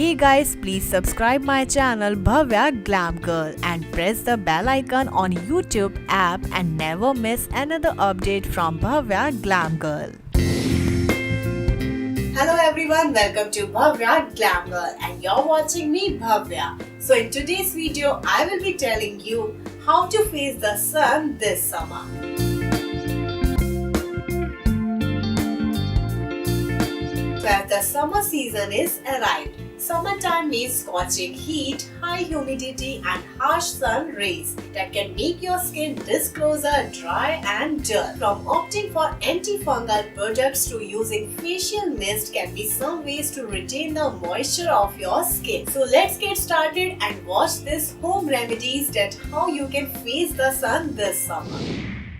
Hey guys, please subscribe my channel Bhavya GlamGirl and press the bell icon on YouTube app and never miss another update from Bhavya GlamGirl. Hello everyone, welcome to Bhavya GlamGirl and you're watching me Bhavya. So in today's video, I will be telling you how to face the sun this summer. So as the summer season is arrived, summertime means scorching heat, high humidity and harsh sun rays that can make your skin disclosure, dry and dull. From opting for antifungal products to using facial mist can be some ways to retain the moisture of your skin. So let's get started and watch these home remedies that how you can face the sun this summer.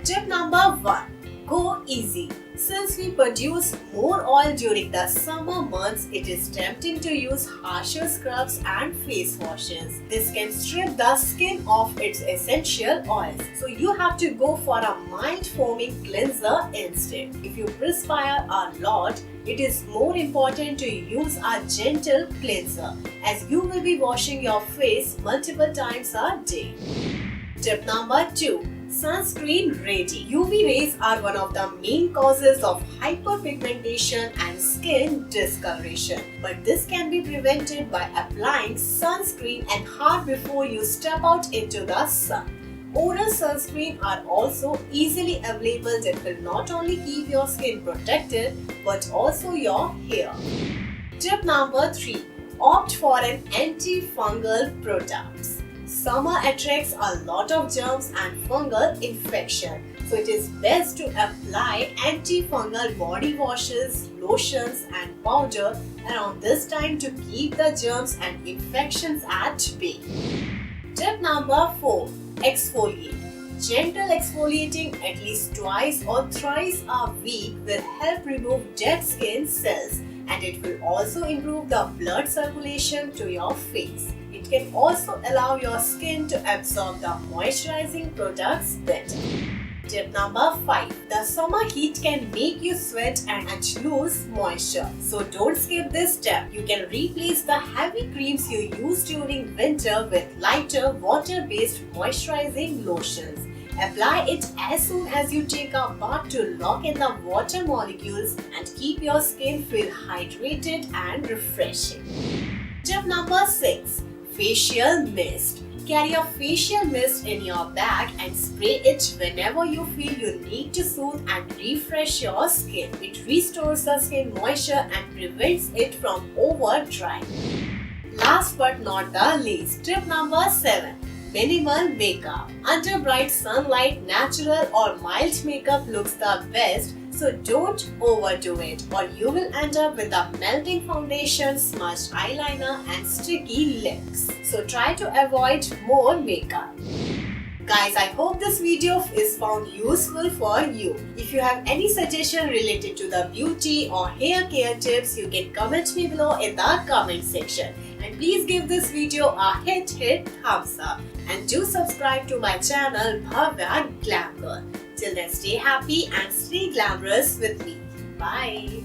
Tip number 1. Go easy. Since we produce more oil during the summer months, it is tempting to use harsher scrubs and face washes. This can strip the skin of its essential oils. So you have to go for a mild foaming cleanser instead. If you perspire a lot, it is more important to use a gentle cleanser as you will be washing your face multiple times a day. Tip number 2. Sunscreen ready. UV rays are one of the main causes of hyperpigmentation and skin discoloration. But this can be prevented by applying sunscreen an hour before you step out into the sun. Oral sunscreen are also easily available that will not only keep your skin protected but also your hair. Tip number 3. Opt for an antifungal products. Summer attracts a lot of germs and fungal infection. So it is best to apply antifungal body washes, lotions and powder around this time to keep the germs and infections at bay. Tip number 4. Exfoliate. Gentle exfoliating at least twice or thrice a week will help remove dead skin cells and it will also improve the blood circulation to your face. It can also allow your skin to absorb the moisturizing products better. Tip number 5. The summer heat can make you sweat and lose moisture. So don't skip this step. You can replace the heavy creams you use during winter with lighter water-based moisturizing lotions. Apply it as soon as you take a bath to lock in the water molecules and keep your skin feel hydrated and refreshing. Tip number 6. Facial mist. Carry a facial mist in your bag and spray it whenever you feel you need to soothe and refresh your skin. It restores the skin moisture and prevents it from over drying. Last but not the least, tip number 7. Minimal makeup. Under bright sunlight, natural or mild makeup looks the best, so don't overdo it or you will end up with a melting foundation, smudged eyeliner and sticky lips. So try to avoid more makeup. Guys, I hope this video is found useful for you. If you have any suggestion related to the beauty or hair care tips, you can comment me below in the comment section. And please give this video a hit thumbs up. And do subscribe to my channel Bhavya GlamGirl. Till then, stay happy and stay glamorous with me. Bye.